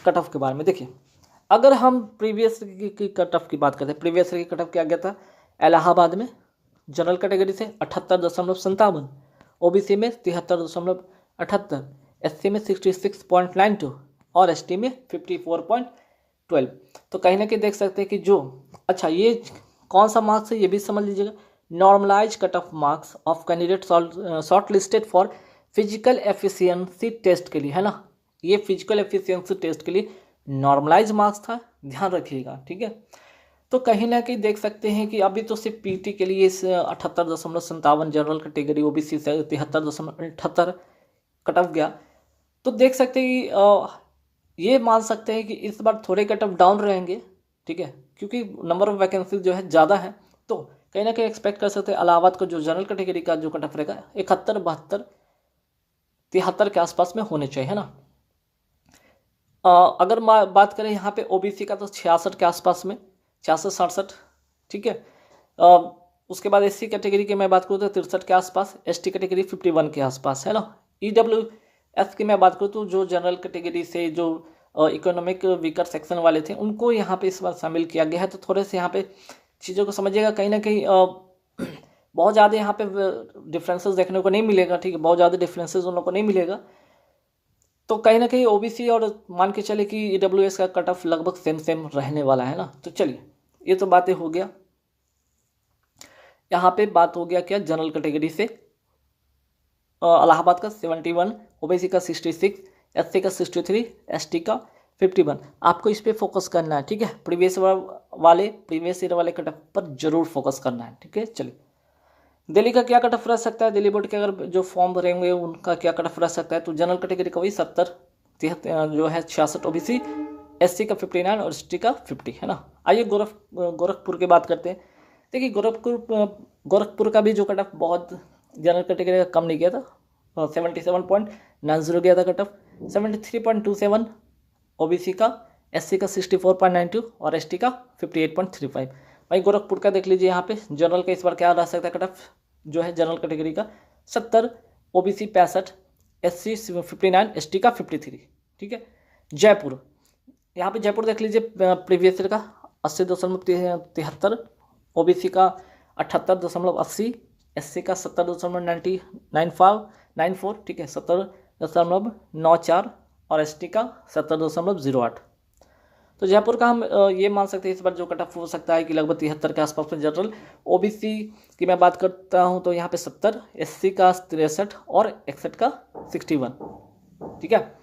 Cut off के बारे में। देखिए, अगर हम प्रीवियस की कट ऑफ की बात करते हैं, प्रीवियस की कट ऑफ क्या गया था, इलाहाबाद में जनरल कैटेगरी से 78.57, ओबीसी में 73.78, एससी में 66.92 और एसटी में 54.12। तो कहीं ना कहीं देख सकते हैं कि जो अच्छा ये कौन सा मार्क्स है ये भी समझ लीजिएगा, normalise cut off marks of candidate short listed for physical efficiency test के लिए, है ना। ये फिजिकल एफिशिएंसी टेस्ट के लिए नॉर्मलाइज मार्क्स था, ध्यान रखिएगा, ठीक है। तो कहीं ना कहीं देख सकते हैं कि अभी तो सिर्फ पीटी के लिए 78.57 जनरल कैटेगरी, ओबीसी से 73.78 कट ऑफ गया। तो देख सकते हैं कि ये मान सकते हैं कि इस बार थोड़े कट ऑफ डाउन रहेंगे, ठीक है, क्योंकि नंबर ऑफ वैकेंसी जो है ज़्यादा है। तो कहीं ना कहीं एक्सपेक्ट कर सकते हैं इलाहाबाद को जो जनरल कैटेगरी का जो कट ऑफ रहेगा 71, 72, 73 के आसपास में होने चाहिए, है ना। अगर बात करें यहाँ पे ओबीसी का तो 66 के आसपास में, 66, 67, ठीक है। उसके बाद एससी कैटेगरी की मैं बात करूँ तो 63 के आसपास, एसटी कैटेगरी 51 के आसपास, है ना। ईडब्ल्यूएस की मैं बात करूँ तो जो जनरल कैटेगरी से जो इकोनॉमिक वीकर सेक्शन वाले थे उनको यहाँ पे इस बार शामिल किया गया है। तो थोड़े से यहाँ पे चीज़ों को समझिएगा, कहीं ना कहीं बहुत ज़्यादा यहाँ पे डिफरेंसेस देखने को नहीं मिलेगा, ठीक है, बहुत ज़्यादा डिफरेंसेस उन लोगों को नहीं मिलेगा। तो कहीं ना कहीं ओबीसी और मान के चले कि ईडब्ल्यूएस का कट ऑफ लगभग सेम सेम रहने वाला है ना। तो चलिए, ये तो बातें हो गया। यहाँ पे बात हो गया क्या, जनरल कैटेगरी से इलाहाबाद का 71, ओबीसी का 66, एससी का 63, एसटी का 51। आपको इस पे फोकस करना है, ठीक है। प्रीवियस ईयर वाले कट ऑफ पर जरूर फोकस करना है, ठीक है। चलिए, दिल्ली का क्या कट ऑफ रह सकता है, दिल्ली बोर्ड के अगर जो फॉर्म भरेंगे उनका क्या कट ऑफ रह सकता है। तो जनरल कैटेगरी का वही 70, जो है 66, ओबीसी, एससी का 59 और एसटी का 50, है ना। आइए गोरखपुर की बात करते हैं। देखिए, गोरखपुर का भी जो कट ऑफ बहुत जनरल कैटेगरी का कम नहीं गया था, 77.90 गया था कट ऑफ, 73.27 ओबीसी का, एससी का 64.92 और एसटी का 58.35। भाई गोरखपुर का देख लीजिए, यहाँ पे जनरल का इस बार क्या रह सकता है कट ऑफ, जो है जनरल कैटेगरी का 70, ओबीसी 65, एससी 59, एसटी का 53, ठीक है। जयपुर, यहाँ पे जयपुर देख लीजिए, प्रीवियस ईयर का 80.73, ओबीसी का 78.80, एससी का 70.94, ठीक है, 70.94 और एसटी का 70.08। तो जयपुर का हम ये मान सकते हैं इस बार जो कट ऑफ हो सकता है कि लगभग 73 के आसपास में जनरल। ओबीसी की मैं बात करता हूँ तो यहाँ पे 70, एससी का 63 और 61 का 61, ठीक है।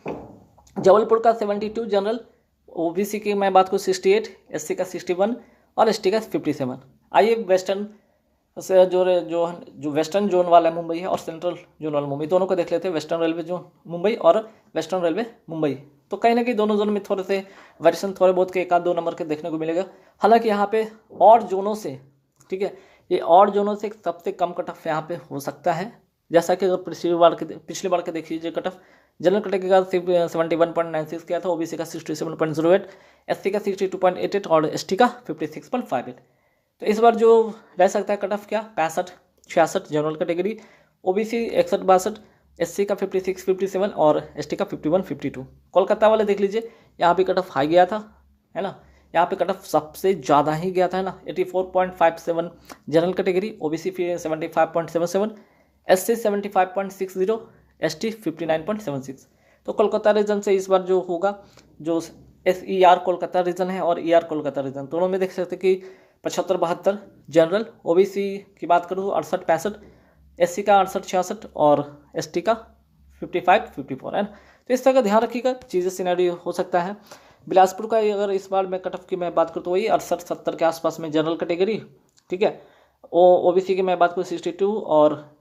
जबलपुर का 72 जनरल, ओबीसी की मैं बात करूँ 68, एससी का 61 और एसटी का 57। आइए वेस्टर्न से जो वेस्टर्न जोन वाला मुंबई है और सेंट्रल जोन वाला मुंबई, दोनों को देख लेते हैं। वेस्टर्न रेलवे जोन मुंबई और वेस्टर्न रेलवे मुंबई, तो कहीं ना कहीं दोनों जोन में थोड़े से वेरिएशन थोड़े बहुत के 1-2 नंबर के देखने को मिलेगा। हालांकि यहाँ पे और जोनों से, ठीक है, ये और जोनों से सबसे कम कट ऑफ यहाँ पे हो सकता है। जैसा कि अगर पिछली बार के देख लीजिए कट ऑफ, जनरल कैटेगरी का 71.96 किया था, ओबीसी का 67.08, एससी का 62.88 और एसटी का 56.58। तो इस बार जो रह सकता है कट ऑफ क्या, 65, 66 जनरल कैटेगरी, ओबीसी 61, 62, एससी का 56, 57 और एसटी का 51, 52। कोलकाता वाले देख लीजिए, यहाँ पे कट ऑफ हाई गया था, है ना। यहाँ पे कट ऑफ सबसे ज़्यादा ही गया था, है ना, 84.57 general category, OBC 75.77, SC 75.60, ST 59.76। तो कोलकाता रीजन से इस बार जो होगा, जो SER कोलकाता रीजन है और ER कोलकाता रीजन, दोनों में देख सकते कि 75, 72 जनरल, ओबीसी की बात करूँ 68, 65, एससी का 68, 66 और एसटी का 55, 54, है ना। तो इस तरह का ध्यान रखिएगा, चीज़ें सिनेरियो हो सकता है। बिलासपुर का अगर इस बार मैं कट ऑफ की मैं बात करूँ तो वही 68, 70 के आसपास में जनरल कैटेगरी, ठीक है। ओबीसी की मैं बात करूँ 62 और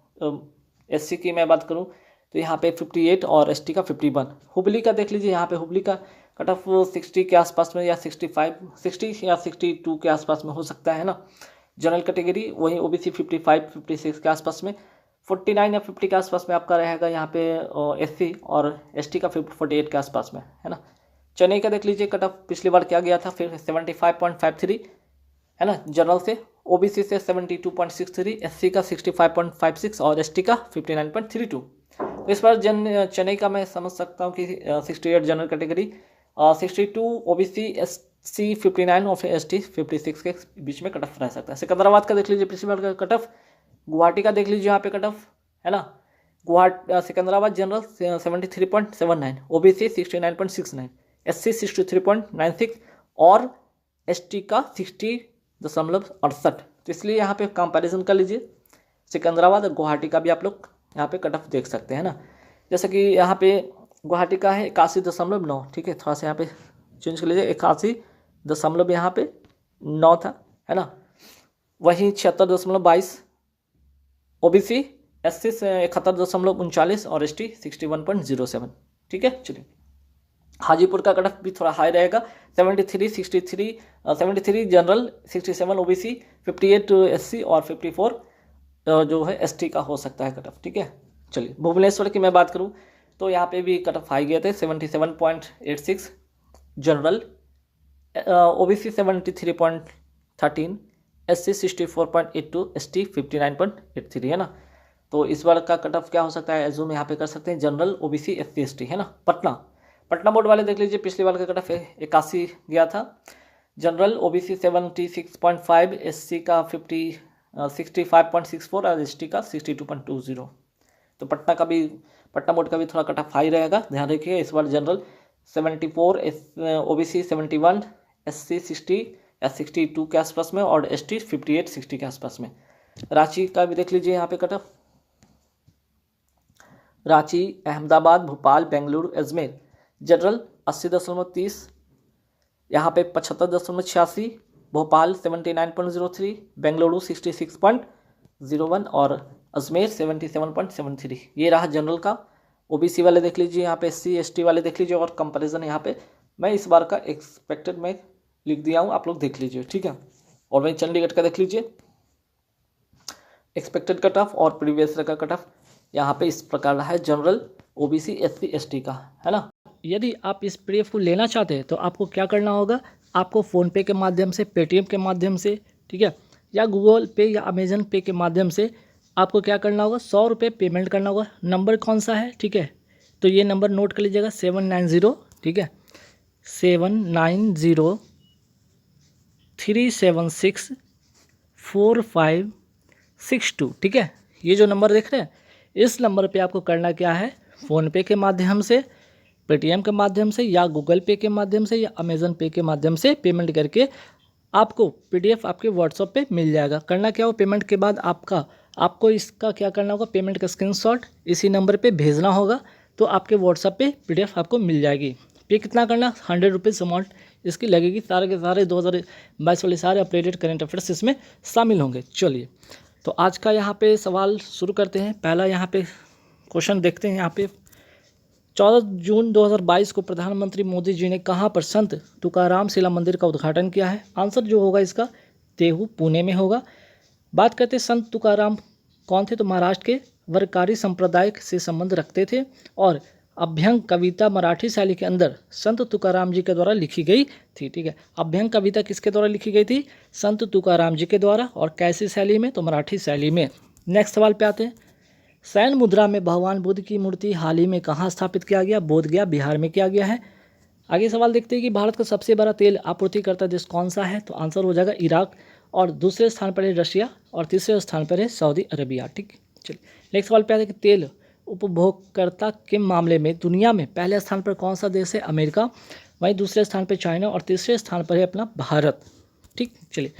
एससी की मैं बात करूँ तो यहाँ पे 58 और एसटी का 51। हुबली का देख लीजिए, यहाँ पे हुबली का कट ऑफ 60 के आसपास में या 65, 60 या 62 के आसपास में हो सकता है ना जनरल कैटेगरी। वहीं ओबीसी 55, 56 के आसपास में, 49 या 50 के आसपास में आपका रहेगा यहाँ पे एससी और एसटी का 48 के आसपास में, है ना। चेन्नई का देख लीजिए कट ऑफ पिछली बार क्या गया था, फिर 75.53, है ना, जनरल से, ओबीसी से 72.63, एससी का 65.56 और एसटी का 59.32। तो इस बार चेन्नई का मैं समझ सकता हूँ कि 68 जनरल कैटेगरी 62 OBC SC 59 और ST 56 के बीच में कट ऑफ रह सकता है। सिकंदराबाद का देख लीजिए पिछली बार का कट ऑफ, गुवाहाटी का देख लीजिए यहाँ पे कट ऑफ है ना, सिकंदराबाद जनरल 73.79, OBC 69.69, SC 63.96 और ST का 60.68। तो इसलिए यहाँ पे कंपैरिजन कर लीजिए सिकंदराबाद और गुवाहाटी का भी आप लोग यहाँ पे कट ऑफ देख सकते हैं ना। जैसे कि यहाँ पे गुवाहाटी का है 81.9, ठीक है, थोड़ा सा यहाँ पे चेंज कर लीजिए, 81 यहाँ पे 9 था, है ना। वहीं 76.22 OBC, SC 71.39 और ST 61.07, ठीक है। चलिए हाजीपुर का कट ऑफ भी थोड़ा हाई रहेगा, 73 जनरल, 67 OBC, 58 SC और 54 जो है ST का हो सकता है कट ऑफ, ठीक है। चलिए भुवनेश्वर की मैं बात करूं तो यहाँ पे भी कट ऑफ हाई गए थे, 77.86 जनरल, OBC 73.13, SC 64.82, ST 59.83, है ना। तो इस बार का कट ऑफ क्या हो सकता है, एज्यूम यहाँ पे कर सकते हैं, जनरल, OBC, SC ST, है ना। पटना बोर्ड वाले देख लीजिए, पिछली बार का कट ऑफ 81 गया था, जनरल OBC 76.5, SC का 65.64 और ST का 62.20। तो पटना बोर्ड का भी थोड़ा कट ऑफ हाई रहेगा, ध्यान रखिए। इस बार जनरल 74, OBC 71, SC 60 या 62 के आसपास में और ST 58, 60 के आसपास में। रांची का भी देख लीजिए यहाँ पे cut off, Ranchi, Ahmedabad, Bhopal, Bengaluru, Ajmer general 80.30, यहाँ पे 75.86, भोपाल 79.03, बेंगलुरु 66.01 और अजमेर 77.73। ये रहा जनरल का। OBC वाले देख लीजिए यहाँ पे, SC ST वाले देख लीजिए, और कंपैरिजन यहाँ पे मैं इस बार का एक्सपेक्टेड में लिख दिया हूँ, आप लोग देख लीजिए, ठीक है। और वहीं चंडीगढ़ का देख लीजिए एक्सपेक्टेड कट ऑफ और प्रीवियस ईयर का कट ऑफ यहाँ पे इस प्रकार रहा है, जनरल, OBC, SC ST का, है ना। यदि आप इस PDF को लेना चाहते हैं तो आपको क्या करना होगा, आपको फ़ोनपे के माध्यम से, पेटीएम के माध्यम से, ठीक है, या गूगल पे या अमेजन पे के माध्यम से आपको क्या करना होगा, 100 रुपये पेमेंट करना होगा। नंबर कौन सा है, ठीक है, तो ये नंबर नोट कर लीजिएगा, 790, ठीक है, 790-376-4562, ठीक है। ये जो नंबर देख रहे हैं, इस नंबर पे आपको करना क्या है, फ़ोनपे के माध्यम से, पेटीएम के माध्यम से या गूगल पे के माध्यम से या अमेज़न पे के माध्यम से पेमेंट करके आपको PDF आपके व्हाट्सएप पे मिल जाएगा। करना क्या हो, पेमेंट के बाद आपको इसका क्या करना होगा, पेमेंट का स्क्रीनशॉट इसी नंबर पे भेजना होगा, तो आपके व्हाट्सएप पे PDF आपको मिल जाएगी। पे कितना करना, 100 रुपीज़ अमाउंट इसकी लगेगी। सारे के सारे 2022 वाले सारे अपडेटेड करेंट अफेयर्स इसमें शामिल होंगे। चलिए तो आज का यहाँ पे सवाल शुरू करते हैं। पहला यहाँ पे क्वेश्चन देखते हैं। यहाँ पे 14 जून 2022 को प्रधानमंत्री मोदी जी ने कहाँ पर संत तुकाराम शिला मंदिर का उद्घाटन किया है। आंसर जो होगा इसका देहू, पुणे में होगा। बात करते हैं संत तुकाराम कौन थे, तो महाराष्ट्र के वरकारी संप्रदाय से संबंध रखते थे और अभ्यंग कविता मराठी शैली के अंदर संत तुकाराम जी के द्वारा लिखी गई थी, ठीक है। अभ्यंग कविता किसके द्वारा लिखी गई थी, संत तुकाराम जी के द्वारा, और कैसी शैली में, तो मराठी शैली में। नेक्स्ट सवाल पे आते हैं। सैन मुद्रा में भगवान बुद्ध की मूर्ति हाल ही में कहाँ स्थापित किया गया, बोधगया, बिहार में किया गया है। आगे सवाल देखते हैं कि भारत का सबसे बड़ा तेल आपूर्तिकर्ता देश कौन सा है, तो आंसर हो जाएगा इराक, और दूसरे स्थान पर है रशिया, और तीसरे स्थान पर है सऊदी अरबिया, ठीक। चलिए नेक्स्ट सवाल पे आते हैं कि तेल उपभोक्ता के मामले में दुनिया में पहले स्थान पर कौन सा देश है, अमेरिका, वहीं दूसरे स्थान पर चाइना, और तीसरे स्थान पर है अपना भारत, ठीक। चलिए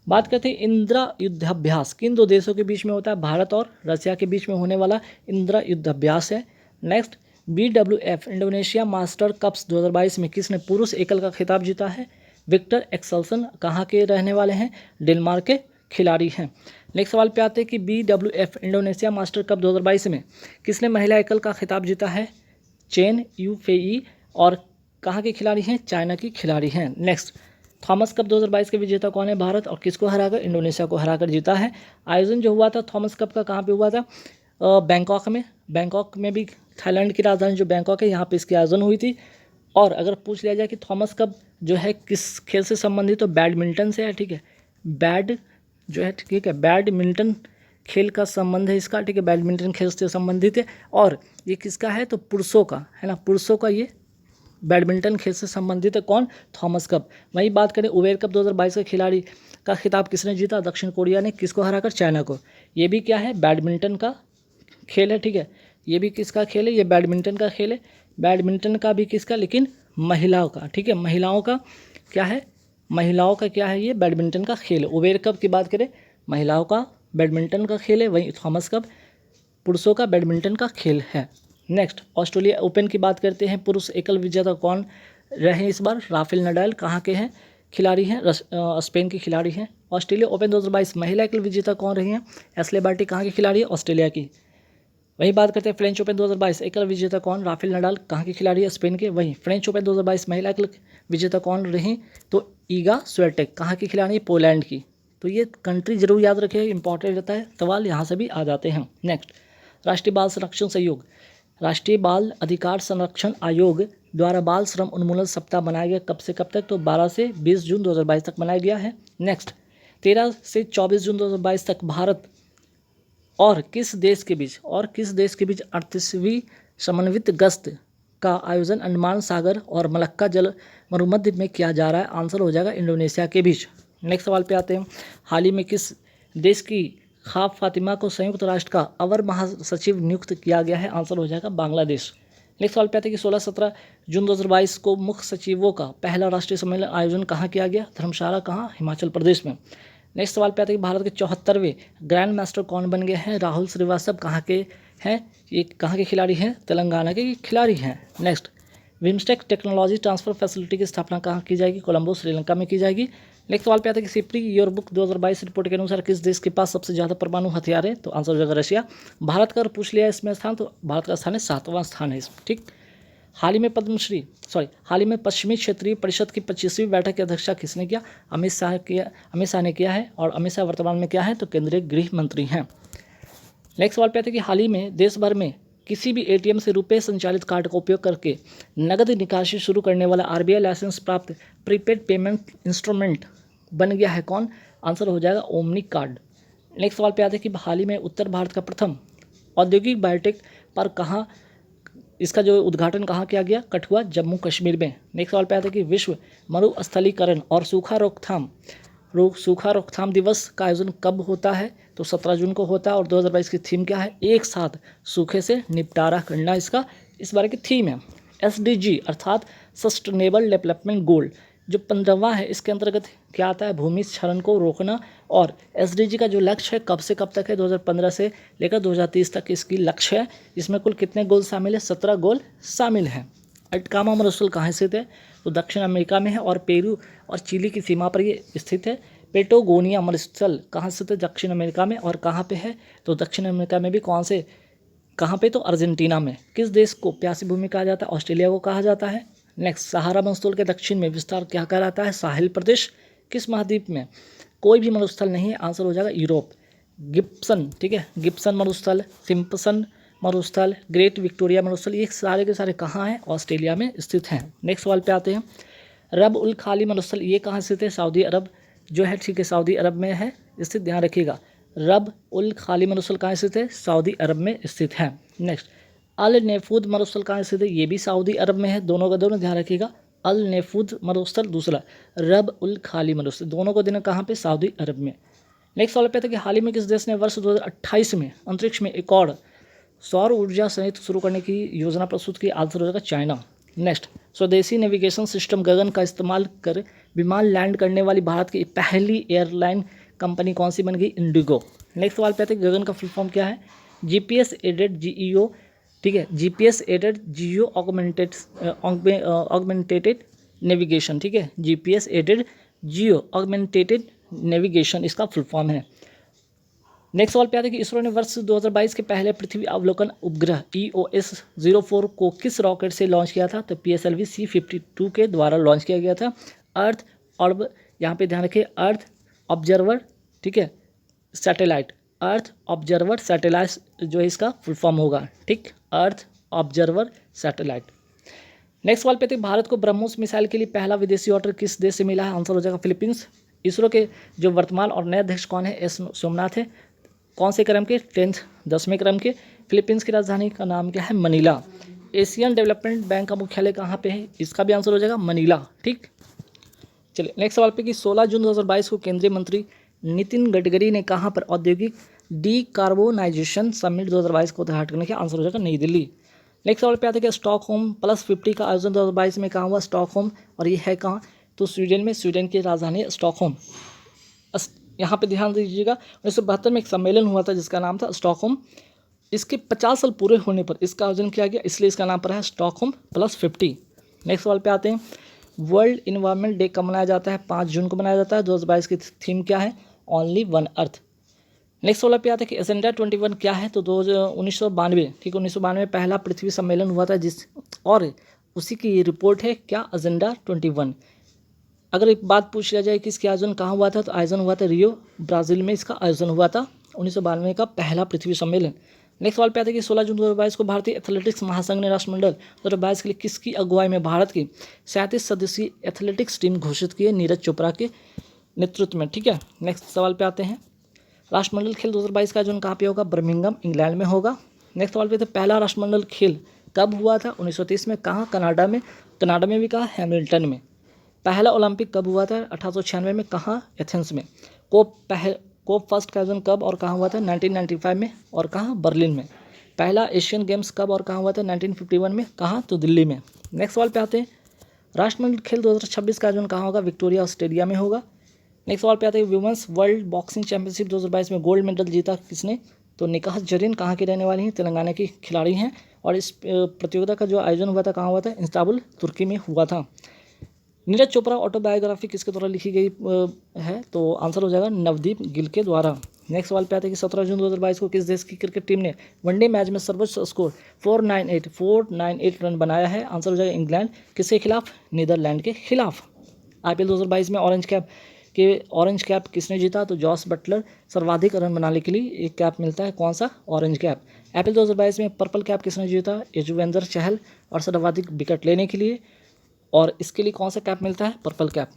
बात करते हैं इंदिरा युद्धाभ्यास किन दो देशों के बीच में होता है, भारत और रशिया के बीच में होने वाला इंदिरा युद्धाभ्यास है। Next BWF Indonesia master cups 2022 में किसने पुरुष एकल का खिताब जीता है, विक्टर एक्सेल्सन कहाँ के रहने वाले हैं, डेनमार्क के खिलाड़ी हैं। नेक्स्ट सवाल पे आते हैं कि BWF इंडोनेशिया मास्टर कप 2022 में किसने महिला एकल का खिताब जीता है, चेन यूफेई, और कहाँ के खिलाड़ी हैं, चाइना की खिलाड़ी हैं। नेक्स्ट थॉमस कप 2022 के विजेता कौन है, भारत, और किसको हराकर, इंडोनेशिया को हराकर जीता है। आयोजन जो हुआ था थॉमस कप का कहाँ पे हुआ था, बैंकॉक में। बैंकॉक में भी थाईलैंड की राजधानी जो बैंकॉक है, यहाँ पे इसकी आयोजन हुई थी। और अगर पूछ लिया जाए कि थॉमस कप जो है किस खेल से संबंधित, तो बैडमिंटन से है, ठीक है। बैडमिंटन खेल का संबंध है इसका, ठीक है, बैडमिंटन खेल से संबंधित है। और ये किसका है, तो पुरुषों का है ना, पुरुषों का ये बैडमिंटन खेल से संबंधित है कौन? Thomas cup. वहीं बात करें उबेर कप 2022 के खिलाड़ी का खिताब किसने जीता? दक्षिण कोरिया ने। किसको हराकर? चाइना को। ये भी क्या है? बैडमिंटन का खेल है, ठीक है। ये भी किसका खेल है? ये बैडमिंटन का खेल है। बैडमिंटन का भी किसका? लेकिन महिलाओं का, ठीक है। महिलाओं का क्या है? महिलाओं का क्या है? ये बैडमिंटन का खेल है। उबेर कप की बात करें, महिलाओं का बैडमिंटन का खेल है। वहीं थॉमस कप पुरुषों का बैडमिंटन का खेल है। नेक्स्ट, ऑस्ट्रेलिया ओपन की बात करते हैं। पुरुष एकल विजेता कौन रहे इस बार? Rafael Nadal. कहाँ के हैं? खिलाड़ी हैं, स्पेन के खिलाड़ी हैं। ऑस्ट्रेलिया ओपन 2022 महिला एकल विजेता कौन रही हैं? Ashleigh Barty. कहाँ की खिलाड़ी है? ऑस्ट्रेलिया की। वहीं बात करते हैं फ्रेंच ओपन 2022 एकल विजेता कौन? Rafael Nadal. कहाँ की खिलाड़ी है? स्पेन के। वहीं फ्रेंच ओपन 2022 महिला एकल विजेता कौन रही? तो ईगा स्वियाटेक। कहाँ की खिलाड़ी है? पोलैंड की। तो ये कंट्री जरूर याद रखिए, इंपॉर्टेंट रहता है, सवाल यहाँ से भी आ जाते हैं। नेक्स्ट, राष्ट्रीय बाल संरक्षण सहयोग। राष्ट्रीय बाल अधिकार संरक्षण आयोग द्वारा बाल श्रम उन्मूलन सप्ताह मनाया गया। कब से कब तक? तो 12 से 20 जून 2022 तक मनाया गया है। नेक्स्ट, 13 से 24 जून 2022 तक भारत और किस देश के बीच 38वीं समन्वित गश्त का आयोजन अंडमान सागर और मलक्का जल मरुमध्य में किया जा रहा है? आंसर हो जाएगा इंडोनेशिया के बीच। नेक्स्ट सवाल पे आते हैं। हाल ही में किस देश की खाब फातिमा को संयुक्त राष्ट्र का अवर महासचिव नियुक्त किया गया है? आंसर हो जाएगा बांग्लादेश। नेक्स्ट सवाल पे आते हैं कि 16-17 जून 2022 को मुख्य सचिवों का पहला राष्ट्रीय सम्मेलन आयोजन कहाँ किया गया? धर्मशाला। कहाँ? हिमाचल प्रदेश में। नेक्स्ट सवाल पे आते हैं कि भारत के 74वें ग्रैंड मास्टर कौन बन गए हैं? राहुल श्रीवास्तव। कहाँ के हैं? ये कहाँ के खिलाड़ी हैं? तेलंगाना के खिलाड़ी हैं। नेक्स्ट, विम्स्टेक टेक्नोलॉजी ट्रांसफर फैसिलिटी की स्थापना कहाँ की जाएगी? कोलंबो, श्रीलंका में की जाएगी। नेक्स्ट सवाल पे आता है कि सिप्री ईयरबुक 2022 रिपोर्ट के अनुसार किस देश के पास सबसे ज़्यादा परमाणु हथियार है? तो आंसर हो जाएगा रशिया। भारत का अगर पूछ लिया इसमें स्थान, तो भारत का स्थान है 7वां स्थान है इसमें, ठीक। हाल ही में पश्चिमी क्षेत्रीय परिषद की 25वीं बैठक की अध्यक्षता किसने किया? अमित शाह ने किया है। और अमित शाह वर्तमान में क्या है? तो केंद्रीय गृह मंत्री हैं। नेक्स्ट सवाल पे आते हैं कि हाल ही में देश भर में किसी भी एटीएम से रुपए संचालित कार्ड का उपयोग करके नगद निकासी शुरू करने वाला आरबीआई लाइसेंस प्राप्त प्रीपेड पेमेंट इंस्ट्रूमेंट बन गया है कौन? आंसर हो जाएगा ओमनी कार्ड। नेक्स्ट सवाल पे आते हैं कि हाल ही में उत्तर भारत का प्रथम औद्योगिक बायोटेक पर कहाँ इसका जो उद्घाटन कहाँ किया गया? कठुआ, जम्मू कश्मीर में। नेक्स्ट सवाल पे आते हैं कि विश्व मरुस्थलीकरण और सूखा रोकथाम दिवस का आयोजन कब होता है? तो 17 जून को होता है। और 2022 की थीम क्या है? एक साथ सूखे से निपटारा करना इसका इस बार की थीम है। SDG अर्थात सस्टेनेबल डेवलपमेंट गोल जो 15वां है, इसके अंतर्गत क्या आता है? भूमि क्षरण को रोकना। और SDG का जो लक्ष्य है कब से कब तक है? 2015 से लेकर 2030 तक इसकी लक्ष्य है। इसमें कुल कितने गोल शामिल है? 17 गोल शामिल हैं। अटकामा मरुस्थल कहाँ स्थित है? तो दक्षिण अमेरिका में है और पेरू और चिली की सीमा पर ये स्थित है। पेटागोनिया मरुस्थल कहाँ स्थित है? दक्षिण अमेरिका में। और कहाँ पे है? तो दक्षिण अमेरिका में भी कहाँ पे? तो अर्जेंटीना में। किस देश को प्यासी भूमि कहा जाता है? ऑस्ट्रेलिया को कहा जाता है। नेक्स्ट, सहारा मरुस्थल के दक्षिण में विस्तार क्या कहलाता है? साहिल प्रदेश। किस महाद्वीप में कोई भी मरुस्थल नहीं है? आंसर हो जाएगा यूरोप। गिब्सन, ठीक है, गिब्सन मरुस्थल, सिम्पसन मरुस्थल, ग्रेट विक्टोरिया मरुस्थल, ये सारे के सारे कहाँ हैं? ऑस्ट्रेलिया में स्थित हैं। नेक्स्ट सवाल पे आते हैं। रब उल खाली मरुस्थल ये कहाँ स्थित है? सऊदी अरब जो है, ठीक है, सऊदी अरब में है स्थित, ध्यान रखिएगा। रब उल खाली मरुस्थल कहाँ स्थित है? सऊदी अरब में स्थित है। नेक्स्ट, अल नेफूद मरुस्थल कहाँ स्थित है? ये भी सऊदी अरब में है। दोनों का दोनों ध्यान रखिएगा। अल नेफूद मरुस्थल, दूसरा रब उल खाली मरुस्थल, दोनों को देना कहाँ पे? सऊदी अरब में। नेक्स्ट सवाल पे था कि हाल ही में किस देश ने वर्ष 2028 में अंतरिक्ष में एक और सौर ऊर्जा संयंत्र शुरू करने की योजना प्रस्तुत की? आंसर हो जाएगा चाइना। नेक्स्ट, स्वदेशी नेविगेशन सिस्टम गगन का इस्तेमाल कर विमान लैंड करने वाली भारत की पहली एयरलाइन कंपनी कौन सी बन गई? इंडिगो। नेक्स्ट सवाल पे आते हैं गगन का फुल फॉर्म क्या है? GPS एडेड GEO, ठीक है, GPS एडेड जियो ऑगमेंटेटेड नेविगेशन, ठीक है, GPS एडेड जियो ऑगमेंटेटेड नेविगेशन इसका फुल फॉर्म है। नेक्स्ट सवाल पे आते हैं कि इसरो ने वर्ष 2022 के पहले पृथ्वी अवलोकन उपग्रह EOS-04 को किस रॉकेट से लॉन्च किया था? तो PSLV C-52 के द्वारा लॉन्च किया गया था। अर्थ और यहाँ पे ध्यान रखिए, अर्थ ऑब्जर्वर, ठीक है, सैटेलाइट, अर्थ ऑब्जर्वर सैटेलाइट जो है इसका फुल फॉर्म होगा, ठीक, अर्थ ऑब्जर्वर सैटेलाइट। नेक्स्ट सवाल पे थे भारत को ब्रह्मोस मिसाइल के लिए पहला विदेशी ऑर्डर किस देश से मिला है? आंसर हो जाएगा फिलीपींस। इसरो के जो वर्तमान और नए अध्यक्ष कौन है? S सोमनाथ है। कौन से क्रम के? 10th 10वें क्रम के। फिलीपींस की राजधानी का नाम क्या है? मनीला। एशियन डेवलपमेंट बैंक का मुख्यालय कहाँ पे है, इसका भी आंसर हो जाएगा मनीला। ठीक, चलिए नेक्स्ट सवाल पे कि 16 जून 2022 को केंद्रीय मंत्री नितिन गडकरी ने कहाँ पर औद्योगिक डीकार्बोनाइजेशन समिट 2022 को उद्घाटन करने के, आंसर हो जाएगा नई दिल्ली। नेक्स्ट सवाल पे आते हैं कि स्टॉकहोम +50 का आयोजन 2022 में कहाँ हुआ, स्टॉकहोम, और ये है कहाँ, तो स्वीडन में, स्वीडन की राजधानी स्टॉकहोम। यहाँ पे ध्यान दीजिएगा 1972 में एक सम्मेलन हुआ था जिसका नाम था स्टॉकहोम। इसके 50 साल पूरे होने पर इसका आयोजन किया गया, इसलिए इसका नाम पड़ा है स्टॉकहोम +50। नेक्स्ट सवाल पे आते हैं, वर्ल्ड इन्वायरमेंट डे कब मनाया जाता है, 5 जून को मनाया जाता है। 2022 की थीम क्या है, ओनली वन अर्थ। नेक्स्ट सवाल पे आते हैं कि एजेंडा 21 क्या है, तो 1992, ठीक, 1992 में पहला पृथ्वी सम्मेलन हुआ था जिस, और उसी की रिपोर्ट है क्या, एजेंडा 21। अगर एक बात पूछ लिया जाए कि इसका आयोजन कहाँ हुआ था, तो आयोजन हुआ था रियो, ब्राज़ील में इसका आयोजन हुआ था, 1992 का पहला पृथ्वी सम्मेलन। नेक्स्ट सवाल पे आते हैं कि 16 जून 2022 को भारतीय एथलेटिक्स महासंघ ने राष्ट्रमंडल 2022 के लिए किसकी अगुवाई में भारत की 37 सदस्यीय एथलेटिक्स टीम घोषित की है, नीरज चोपड़ा के नेतृत्व में। ठीक है, नेक्स्ट सवाल पे आते हैं, राष्ट्रमंडल खेल 2022 का आयोजन कहाँ पे होगा, बर्मिंघम, इंग्लैंड में होगा। नेक्स्ट सवाल पे थे, पहला राष्ट्रमंडल खेल कब हुआ था, 1930 में, कहाँ, कनाडा में, कनाडा में भी कहा, हैमिल्टन में। पहला ओलंपिक कब हुआ था, 1896 में, कहाँ, एथेंस में। कोप फर्स्ट का आयोजन कब और कहाँ हुआ था, 1995 में, और कहाँ, बर्लिन में। पहला एशियन गेम्स कब और कहाँ हुआ था, 1951 में, कहाँ, तो दिल्ली में। नेक्स्ट सवाल पे आते हैं, राष्ट्रमंडल खेल 2026 का आयोजन कहाँ होगा, विक्टोरिया, ऑस्ट्रेलिया में होगा। नेक्स्ट सवाल पे आते हैं, वुमेंस वर्ल्ड बॉक्सिंग चैंपियनशिप 2022 में गोल्ड मेडल जीता किसने, तो निकाह जरीन कहाँ की रहने वाली हैं, तेलंगाना की खिलाड़ी हैं, और इस प्रतियोगिता का जो आयोजन हुआ था कहाँ हुआ था, इस्तांबुल, तुर्की में हुआ था। नीरज चोपड़ा ऑटोबायोग्राफी किसके द्वारा लिखी गई है, तो आंसर हो जाएगा नवदीप गिल के द्वारा। नेक्स्ट सवाल पे आते हैं कि 17 जून 2022 को किस देश की क्रिकेट टीम ने वनडे मैच में सर्वोच्च स्कोर 498 रन बनाया है, आंसर हो जाएगा इंग्लैंड, किसके खिलाफ, नीदरलैंड के खिलाफ। IPL 2022 में ऑरेंज कैप किसने जीता, तो जॉस बटलर, सर्वाधिक रन बनाने के लिए एक कैप मिलता है, कौन सा, ऑरेंज कैप। IPL 2022 में पर्पल कैप किसने जीता, युजवेंद्र चहल, और सर्वाधिक विकेट लेने के लिए, और इसके लिए कौन सा कैप मिलता है, पर्पल कैप।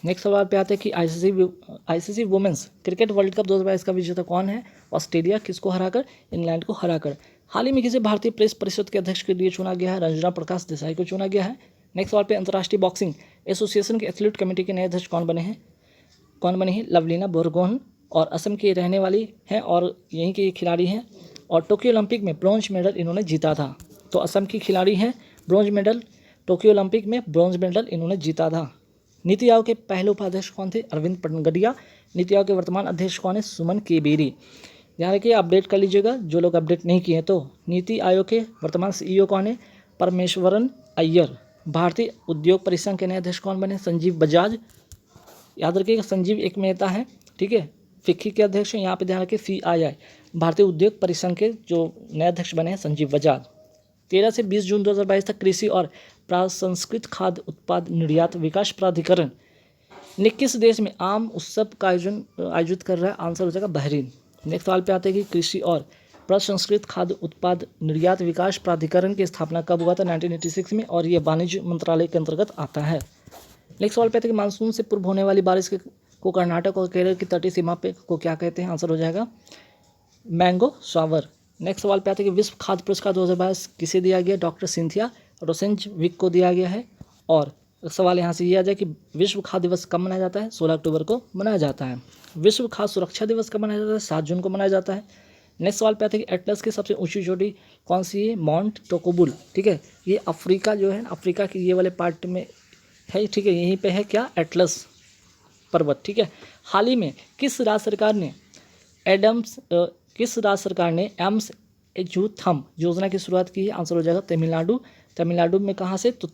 नेक्स्ट सवाल पे आते हैं कि ICC women's cricket world cup 2022 का विजेता कौन है, ऑस्ट्रेलिया, किसको हराकर, इंग्लैंड को हराकर। हाल ही में किसे भारतीय प्रेस परिषद के अध्यक्ष के लिए चुना गया है, रंजना प्रकाश देसाई को चुना गया है। नेक्स्ट सवाल पे, अंतर्राष्ट्रीय बॉक्सिंग एसोसिएशन के एथलीट कमेटी के नए अध्यक्ष कौन बने हैं, लवलीना बोरगोहन, और असम की रहने वाली हैं और यहीं के खिलाड़ी हैं, और टोक्यो ओलंपिक में ब्रॉन्ज मेडल इन्होंने जीता था, तो असम की खिलाड़ी हैं, ब्रॉन्ज मेडल, टोक्यो ओलंपिक में ब्रॉन्ज मेडल इन्होंने जीता था। नीति आयोग के पहले उपाध्यक्ष कौन थे, अरविंद पनगडिया। नीति आयोग के वर्तमान अध्यक्ष कौन है, सुमन के बेरी। यहाँ देखिए अपडेट कर लीजिएगा जो लोग अपडेट नहीं किए तो। नीति आयोग के वर्तमान CEO कौन है, परमेश्वरन अय्यर। भारतीय उद्योग परिसंघ के नए अध्यक्ष कौन बने, संजीव बजाज। याद रखिएगा संजीव एक नेता है, ठीक है, फिक्की के अध्यक्ष हैं, यहाँ पे ध्यान रखिए CII, भारतीय उद्योग परिसंघ के जो नए अध्यक्ष बने हैं संजीव बजाज। 13 से 20 जून 2022 तक कृषि और प्रसंस्कृत खाद्य उत्पाद निर्यात विकास प्राधिकरण ने किस देश में आम उत्सव का आयोजित कर रहा है, आंसर हो जाएगा बहरीन। नेक्स्ट सवाल पे आते हैं कि कृषि और प्रसंस्कृत खाद्य उत्पाद निर्यात विकास प्राधिकरण की स्थापना कब हुआ था, 1986 में, और ये वाणिज्य मंत्रालय के अंतर्गत आता है। नेक्स्ट सवाल पे आते हैं कि मानसून से पूर्व होने वाली बारिश को कर्नाटक और केरल की तटीय सीमा पे को क्या कहते हैं, आंसर हो जाएगा मैंगो शावर। नेक्स्ट सवाल पे आते हैं कि विश्व खाद्य पुरस्कार 2022 किसे दिया गया, डॉक्टर सिंथिया रोसेंजविक को दिया गया है। और सवाल यहाँ से ये आ जाए कि विश्व खाद्य दिवस कब मनाया जाता है, 16 अक्टूबर को मनाया जाता है। विश्व खाद्य सुरक्षा दिवस कब मनाया जाता है, 7 जून को मनाया जाता है। नेक्स्ट सवाल पे आते हैं कि एटलस की सबसे ऊंची चोटी कौन सी है, माउंट टोकोबुल, ठीक है, ये अफ्रीका जो है, अफ्रीका की ये वाले पार्ट में है, ठीक है, यहीं पे है क्या, एटलस पर्वत, ठीक है। हाल ही में किस राज्य सरकार ने एम्स यूथम योजना की शुरुआत की है, आंसर हो जाएगा तमिलनाडु में कहाँ से, तो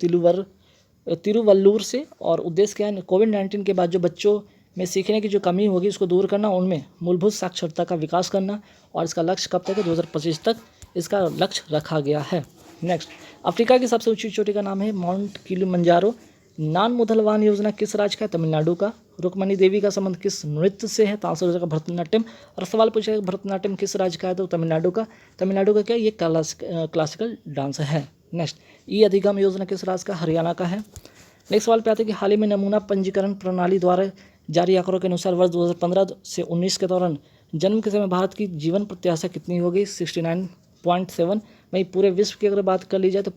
तिरुवल्लुर से। और उद्देश्य क्या है, कोविड-19 के बाद जो बच्चों में सीखने की जो कमी होगी उसको दूर करना, उनमें मूलभूत साक्षरता का विकास करना, और इसका लक्ष्य कब तक है, 2025 तक इसका लक्ष्य रखा गया है। नेक्स्ट, अफ्रीका की सबसे ऊंची चोटी का नाम है माउंट किलिमंजारो। नान मुथलवान योजना किस राज्य का है, तमिलनाडु का। रुक्मणी देवी का संबंध किस नृत्य से है, तो आंसर हो जाएगा भरतनाट्यम। और सवाल पूछेगा भरतनाट्यम किस राज्य का है, तो तमिलनाडु का क्या, ये क्लासिकल डांस है। नेक्स्ट, ई अधिगम योजना किस राज्य का, हरियाणा का है। नेक्स्ट सवाल पे आते हैं कि हाल ही में नमूना पंजीकरण प्रणाली द्वारा जारी आंकड़ों के अनुसार वर्ष 2015 से 19 के दौरान जन्म के समय भारत की जीवन प्रत्याशा कितनी होगी, 69.7। वहीं पूरे विश्व की अगर बात कर ली जाए तो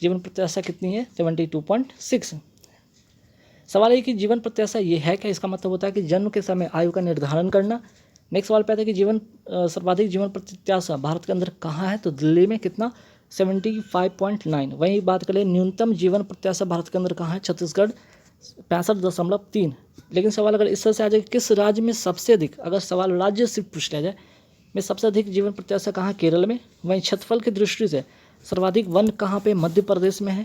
जीवन प्रत्याशा कितनी है 72.6। सवाल है कि जीवन प्रत्याशा ये है क्या, इसका मतलब होता है कि जन्म के समय आयु का निर्धारण करना। नेक्स्ट सवाल पे आता है कि सर्वाधिक जीवन प्रत्याशा भारत के अंदर कहाँ है, तो दिल्ली में कितना 75.9। वहीं बात करें न्यूनतम जीवन प्रत्याशा भारत के अंदर कहाँ है, छत्तीसगढ़ 65.3। लेकिन सवाल अगर इस तरह से आ जाए किस राज्य में सबसे अधिक, अगर सवाल राज्य से पूछ लिया जाए में सबसे अधिक जीवन प्रत्याशा कहाँ, केरल में। वहीं क्षेत्रफल की दृष्टि से सर्वाधिक वन कहाँ पे, मध्य प्रदेश में है।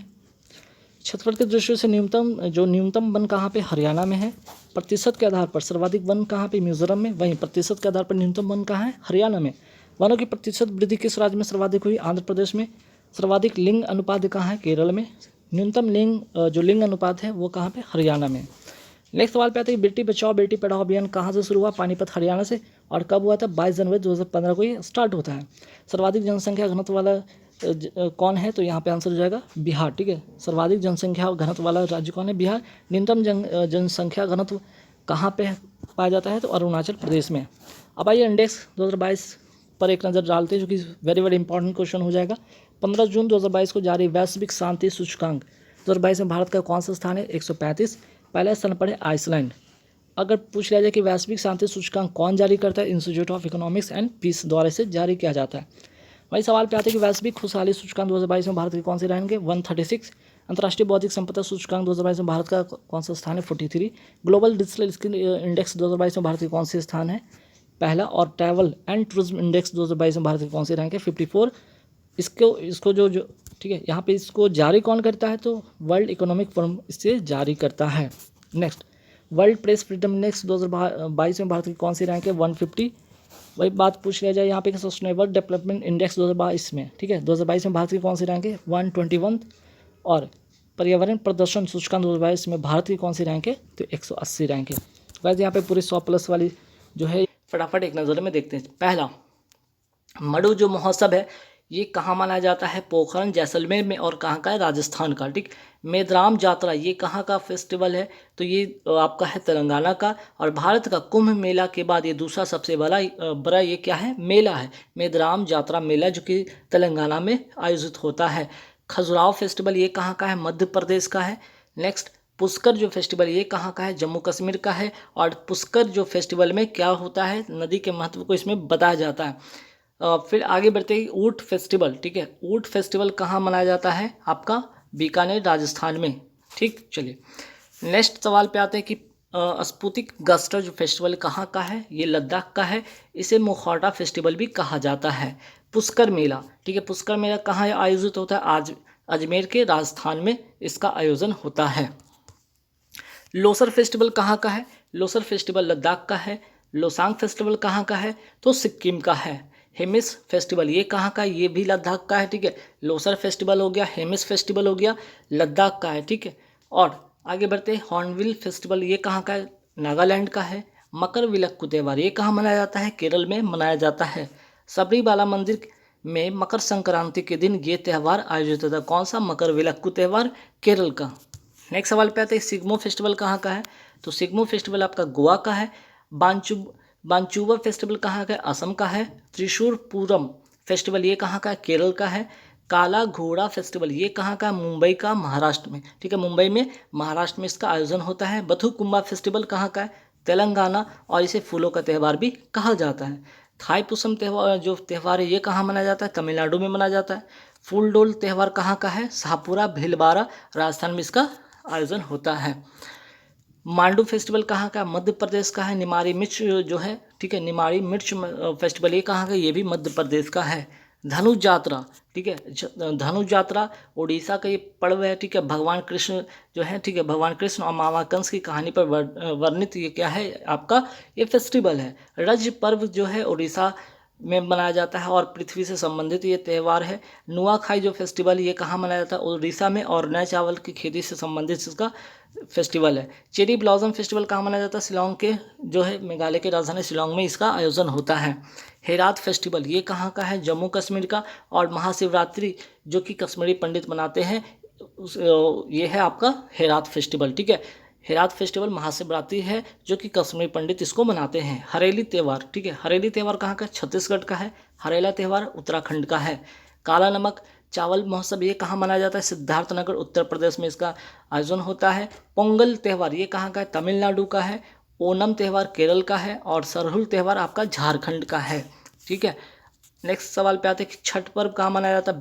क्षेत्रफल की दृष्टि से न्यूनतम वन कहाँ पे, हरियाणा में है। प्रतिशत के आधार पर सर्वाधिक वन कहाँ पे, मिजोरम में। वहीं प्रतिशत के आधार पर न्यूनतम वन कहाँ है, हरियाणा में। वनों की प्रतिशत वृद्धि किस राज्य में सर्वाधिक हुई, आंध्र प्रदेश में। सर्वाधिक लिंग अनुपात कहाँ है, केरल में। न्यूनतम लिंग अनुपात है वो कहाँ पे, हरियाणा में। नेक्स्ट सवाल पे आता है बेटी बचाओ बेटी पढ़ाओ अभियान कहाँ से शुरू हुआ, पानीपत हरियाणा से। और कब हुआ था, 22 जनवरी 2015 को ये स्टार्ट होता है। सर्वाधिक जनसंख्या घनत्व वाला कौन है, तो यहाँ पे आंसर हो जाएगा बिहार। ठीक है, सर्वाधिक जनसंख्या घनत्व वाला राज्य कौन है, बिहार। न्यूनतम जनसंख्या घनत्व कहाँ पे पाया जाता है, तो अरुणाचल प्रदेश में। अब आइए इंडेक्स 2022 पर एक नज़र डालते हैं, जो कि वेरी वेरी इंपॉर्टेंट क्वेश्चन हो जाएगा। 15 जून 2022 को जारी वैश्विक शांति सूचकांक 2022 में भारत का कौन सा स्थान है, 135। पहले स्थान पर है आइसलैंड। अगर पूछ लिया जाए कि वैश्विक शांति सूचकांक कौन जारी करता है, institute of economics and peace द्वारा इसे जारी किया जाता है। वही सवाल पे आते हैं कि वैश्विक खुशहाली सूचकांक 2022 में भारत के कौन से रहेंगे, 136। अंतर्राष्ट्रीय बौद्धिक संपदा सूचकांक 2022 में भारत का कौन सा स्थान है, 43। ग्लोबल डिजिटल स्किल इंडेक्स 2022 में भारत के कौन से स्थान है, पहला। और ट्रैवल एंड टूरिज्म इंडेक्स 2022 में भारत के कौन से रैंक है, 54। इसको जो ठीक है, यहाँ पे इसको जारी कौन करता है, तो वर्ल्ड इकोनॉमिक फोरम इसे जारी करता है। Next, world press freedom index 2022 में भारत की कौन सी रैंक है, 150। वही बात पूछ लिया जाए यहाँ पे सस्टेनेबल डेवलपमेंट इंडेक्स 2022 में, ठीक है, 2022 में भारत की कौन सी रैंक है, 121। और पर्यावरण प्रदर्शन सूचकांक 2022 में भारत की कौन सी रैंक है, तो 180 रैंक है। वैसे यहाँ पे पूरी 100+ वाली जो है फटाफट एक नज़र में देखते हैं। पहला, मडु जो महोत्सव है ये कहाँ मनाया जाता है, पोखरण जैसलमेर में। और कहाँ का है, राजस्थान का। ठीक, मेदराम यात्रा ये कहाँ का फेस्टिवल है, तो ये आपका है तेलंगाना का। और भारत का कुंभ मेला के बाद ये दूसरा सबसे बड़ा ये क्या है, मेला है, मेदराम यात्रा मेला, जो कि तेलंगाना में आयोजित होता है। खजुराहो फेस्टिवल ये कहाँ का है, मध्य प्रदेश का है। नेक्स्ट, पुष्कर जो फेस्टिवल ये कहाँ का है, जम्मू कश्मीर का है। और पुष्कर जो फेस्टिवल में क्या होता है, नदी के महत्व को इसमें बताया जाता है। फिर आगे बढ़ते ही ऊंट फेस्टिवल। ठीक है, ऊंट फेस्टिवल कहाँ मनाया जाता है, आपका बीकानेर राजस्थान में। ठीक, चलिए नेक्स्ट सवाल पे आते हैं कि स्पुतिक गस्टर जो फेस्टिवल कहाँ का है, ये लद्दाख का है। इसे मुखौटा फेस्टिवल भी कहा जाता है। पुष्कर मेला, ठीक है, पुष्कर मेला कहाँ आयोजित होता है, आज अजमेर के राजस्थान में इसका आयोजन होता है। लोसर फेस्टिवल कहाँ का है, लोसर फेस्टिवल लद्दाख का है। लोसांग फेस्टिवल कहाँ का है, तो सिक्किम का है। हेमिस फेस्टिवल ये कहाँ का है, ये भी लद्दाख का है। ठीक है, लोसर फेस्टिवल हो गया, हेमिस फेस्टिवल हो गया, लद्दाख का है। ठीक है, और आगे बढ़ते हैं, हॉर्नबिल फेस्टिवल ये कहाँ का है, नागालैंड का है। मकर विलक्कू त्यौहार ये कहाँ मनाया जाता है, केरल में मनाया जाता है। सबरीमाला मंदिर में मकर संक्रांति के दिन ये त्यौहार आयोजित होता है। कौन सा, मकर विलक्कू त्यौहार, केरल का। नेक्स्ट सवाल पे आते हैं, सिग्मो फेस्टिवल कहाँ का है, तो सिग्मो फेस्टिवल आपका गोवा का है। बांचुवा फेस्टिवल कहाँ का है, असम का है। त्रिशूर पूरम फेस्टिवल ये कहाँ का है, केरल का है। काला घोड़ा फेस्टिवल ये कहाँ का है, मुंबई का, महाराष्ट्र में। ठीक है, मुंबई में, महाराष्ट्र में इसका आयोजन होता है। बथुकुम्बा फेस्टिवल कहाँ का है, तेलंगाना, और इसे फूलों का त्यौहार भी कहा जाता है। थाईपुसम त्यौहार जो त्यौहार है ये कहाँ मनाया जाता है, तमिलनाडु में मनाया जाता है। फूलडोल त्यौहार कहाँ का है, शाहपुरा भीलवाड़ा राजस्थान में इसका आयोजन होता है। मांडू फेस्टिवल कहाँ का, मध्य प्रदेश का है। निमाड़ी मिर्च जो है, ठीक है, निमाड़ी मिर्च फेस्टिवल ये कहाँ का, ये भी मध्य प्रदेश का है। धनु यात्रा, ठीक है, धनु यात्रा उड़ीसा का ये पर्व है। ठीक है, भगवान कृष्ण जो है, ठीक है, भगवान कृष्ण और मामा कंस की कहानी पर वर्णित ये क्या है, आपका ये फेस्टिवल है। रज पर्व जो है उड़ीसा में मनाया जाता है और पृथ्वी से संबंधित ये त्यौहार है। नुआखाई जो फेस्टिवल ये कहाँ मनाया जाता है, उड़ीसा में, और नए चावल की खेती से संबंधित इसका फेस्टिवल है। चेरी ब्लॉसम फेस्टिवल कहाँ मनाया जाता है, शिलोंग के जो है, मेघालय के राजधानी शिलोंग में इसका आयोजन होता है। हेरात फेस्टिवल ये कहाँ का है, जम्मू कश्मीर का। और महाशिवरात्रि जो कि कश्मीरी पंडित मनाते हैं, ये है आपका हेरात फेस्टिवल। ठीक है, हेरात फेस्टिवल महाशिवरात्रि है जो कि कश्मीरी पंडित इसको मनाते हैं। हरेली त्यौहार, ठीक है, हरेली त्यौहार कहाँ का, छत्तीसगढ़ का है। हरेला त्यौहार उत्तराखंड का है। काला नमक चावल महोत्सव ये कहाँ मनाया जाता है? सिद्धार्थनगर उत्तर प्रदेश में इसका आयोजन होता है। पोंगल त्यौहार ये कहाँ का है? तमिलनाडु का है। ओणम त्यौहार केरल का है और सरहुल त्यौहार आपका झारखंड का है। ठीक है, नेक्स्ट सवाल पे आते हैं कि छठ पर्व कहाँ मनाया जाता है?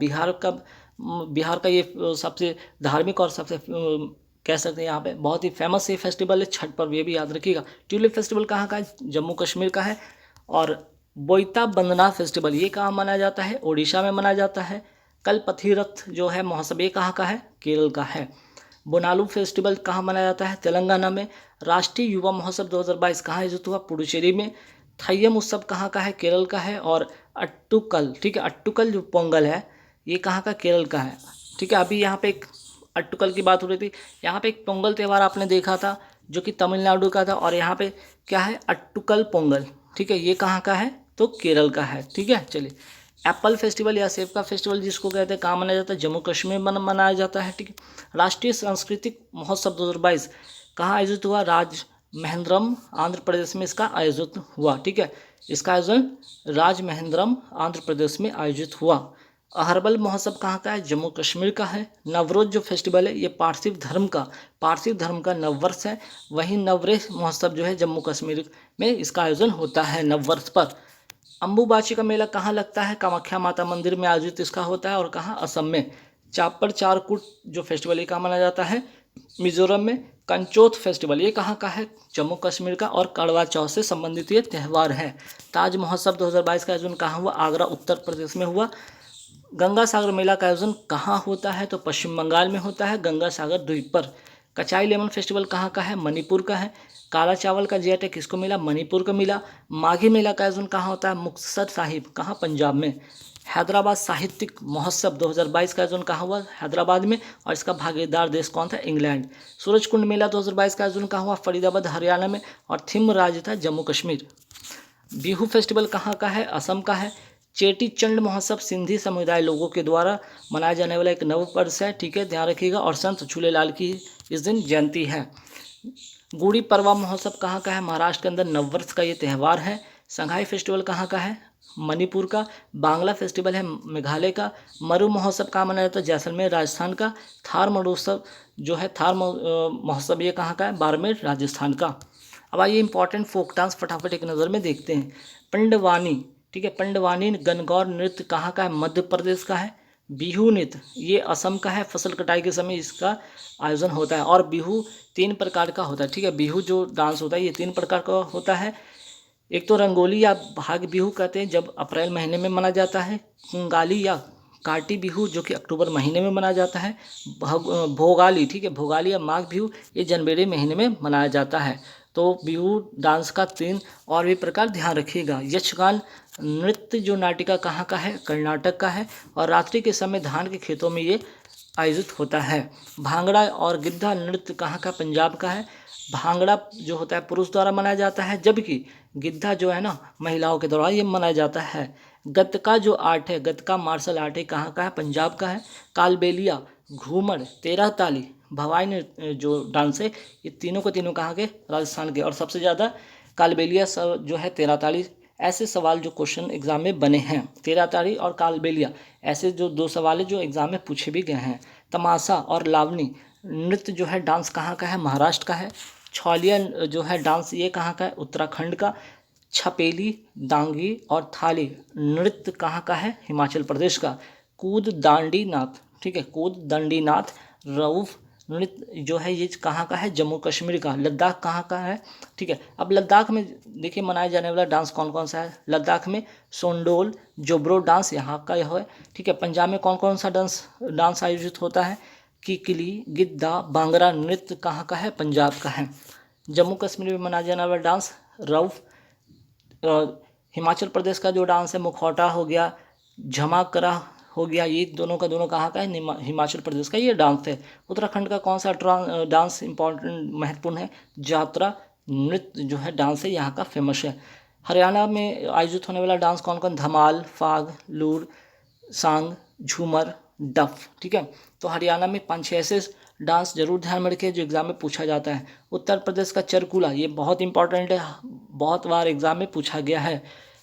बिहार का ये सबसे धार्मिक और सबसे कह सकते हैं यहाँ पे बहुत ही फेमस ये फेस्टिवल है छठ पर्व, ये भी याद रखिएगा। ट्यूलिप फेस्टिवल कहाँ का है? जम्मू कश्मीर का है। और बोईता बंदना फेस्टिवल ये कहाँ मनाया जाता है? उड़ीसा में मनाया जाता है। कल्पथीरथ जो है महोत्सव ये कहाँ का है? केरल का है। बोनालू फेस्टिवल कहाँ मनाया जाता है? तेलंगाना में। राष्ट्रीय युवा महोत्सव 2022 कहाँ आयोजित हुआ? पुडुचेरी में। थय्यम उत्सव कहाँ का है? केरल का है। और अट्टुकल, ठीक है, अट्टुकल जो पोंगल है ये कहाँ का? केरल का है। ठीक है, अभी यहाँ पे एक अट्टुकल की बात हो रही थी, यहाँ पे एक पोंगल त्यौहार आपने देखा था जो कि तमिलनाडु का था, और यहाँ पे क्या है? अट्टुकल पोंगल। ठीक है, ये कहाँ का है? तो केरल का है। ठीक है, चलिए एप्पल फेस्टिवल या सेब का फेस्टिवल जिसको कहते हैं कहाँ मनाया जाता है? जम्मू कश्मीर में मनाया जाता है। ठीक है, राष्ट्रीय सांस्कृतिक महोत्सव 2022 कहाँ आयोजित हुआ? राजमहेंद्रम आंध्र प्रदेश में इसका आयोजित हुआ। ठीक है, इसका आयोजन राजमहेंद्रम आंध्र प्रदेश में आयोजित हुआ। अहरबल महोत्सव कहाँ का है? जम्मू कश्मीर का है। नवरोज जो फेस्टिवल है ये पारसिक धर्म का नववर्ष है। वहीं नवरेह महोत्सव जो है जम्मू कश्मीर में इसका आयोजन होता है नववर्ष पर। अम्बुबाची का मेला कहाँ लगता है? कामाख्या माता मंदिर में आयोजित इसका होता है। और कहाँ? असम में। चापर चारकुट जो फेस्टिवल ये कहाँ मनाया जाता है? मिजोरम में। कंचोथ फेस्टिवल ये कहाँ का है? जम्मू कश्मीर का। और करवा चौथ से संबंधित ये त्यौहार है। ताज महोत्सव 2022 का आयोजन कहाँ हुआ? आगरा उत्तर प्रदेश में हुआ। गंगा सागर मेला का आयोजन कहाँ होता है? तो पश्चिम बंगाल में होता है, गंगा सागर द्वीप पर। कचाई लेमन फेस्टिवल कहाँ का है? मणिपुर का है। काला चावल का जीआई टैग किसको मिला? मणिपुर को मिला। माघी मेला का आयोजन कहाँ होता है? मुक्तसर साहिब, कहाँ? पंजाब में। हैदराबाद साहित्यिक महोत्सव 2022 का आयोजन कहाँ हुआ? हैदराबाद में। और इसका भागीदार देश कौन था? इंग्लैंड। सूरजकुंड मेला 2022 का आयोजन कहाँ हुआ? फरीदाबाद हरियाणा में। और थीम राज्य था जम्मू कश्मीर। बिहू फेस्टिवल कहाँ का है? असम का है। चेटी चंड महोत्सव सिंधी समुदाय लोगों के द्वारा मनाया जाने वाला एक नव वर्ष है। ठीक है, ध्यान रखिएगा। और संत झूलेलाल की इस दिन जयंती है। गुड़ी पड़वा महोत्सव कहाँ का है? महाराष्ट्र के अंदर नववर्ष का ये त्यौहार है। संघाई फेस्टिवल कहाँ का है? मणिपुर का। बांग्ला फेस्टिवल है मेघालय का। मरु महोत्सव कहाँ मनाया जाता है? जैसलमेर राजस्थान का। थार महोत्सव जो है महोत्सव ये कहाँ का है? बाड़मेर राजस्थान का। अब आइए इंपॉर्टेंट फोक डांस फटाफट एक नज़र में देखते हैं। पंडवानी, ठीक है, पंडवानी गणगौर नृत्य कहाँ का है? मध्य प्रदेश का है। बिहू नृत्य ये असम का है। फसल कटाई के समय इसका आयोजन होता है। और बिहू 3 प्रकार का होता है। ठीक है, बिहू जो डांस होता है ये 3 प्रकार का होता है। एक तो रंगोली या भाग बिहू कहते हैं, जब अप्रैल महीने में मनाया जाता है। कंगाली या काटी बिहू जो कि अक्टूबर महीने में मनाया जाता है। भोगाली, ठीक है, भोगाली या माघ बिहू ये जनवरी महीने में मनाया जाता है। तो बिहू डांस का 3 और भी प्रकार ध्यान रखिएगा। यक्षगान नृत्य जो नाटिका कहाँ का है? कर्नाटक का है। और रात्रि के समय धान के खेतों में ये आयोजित होता है। भांगड़ा और गिद्धा नृत्य कहाँ का? पंजाब का है। भांगड़ा जो होता है पुरुष द्वारा मनाया जाता है, जबकि गिद्धा जो है ना महिलाओं के द्वारा ये मनाया जाता है। गतका जो आर्ट है, गतका मार्शल आर्ट है, कहाँ का है? पंजाब का है। कालबेलिया, घूमर, 13 ताली, भवाई नृत्य जो डांस है ये तीनों के तीनों कहाँ के? राजस्थान के। और सबसे ज़्यादा कालबेलिया जो है 13 ताली। ऐसे सवाल जो क्वेश्चन एग्जाम में बने हैं, 13 ताली और कालबेलिया, ऐसे जो 2 सवाल है जो एग्जाम में पूछे भी गए हैं। तमाशा और लावनी नृत्य जो है डांस कहाँ का है? महाराष्ट्र का है। छौलिया जो है डांस ये कहाँ का है? उत्तराखंड का। छपेली, डांगी और थाली नृत्य कहाँ का है? हिमाचल प्रदेश का। कूद दांडी नाथ, ठीक है, कूद दंडी नाथ रऊफ नृत्य जो है ये कहाँ का है? जम्मू कश्मीर का। लद्दाख कहाँ का है? ठीक है, अब लद्दाख में देखिए मनाया जाने वाला डांस कौन कौन सा है? लद्दाख में सोंडोल जोब्रो डांस यहाँ का यह है। ठीक है, पंजाब में कौन कौन सा डांस आयोजित होता है? किकली, गिद्धा, भांगड़ा नृत्य कहाँ का है? पंजाब का है। जम्मू कश्मीर में मनाया जाने वाला डांस रऊफ। हिमाचल प्रदेश का जो डांस है मुखौटा हो गया, झमाकरा हो गया, ये दोनों का दोनों कहाँ का है? हिमाचल प्रदेश का ये डांस है। उत्तराखंड का कौन सा डांस इंपॉर्टेंट महत्वपूर्ण है? जात्रा नृत्य जो है डांस है यहाँ का फेमस है। हरियाणा में आयोजित होने वाला डांस कौन कौन? धमाल, फाग, लूर, सांग, झूमर, डफ। ठीक है, तो हरियाणा में 5-6 ऐसे डांस जरूर ध्यान में रखिए जो एग्जाम में पूछा जाता है। उत्तर प्रदेश का चरकुला ये बहुत इंपॉर्टेंट है, बहुत बार एग्जाम में पूछा गया है।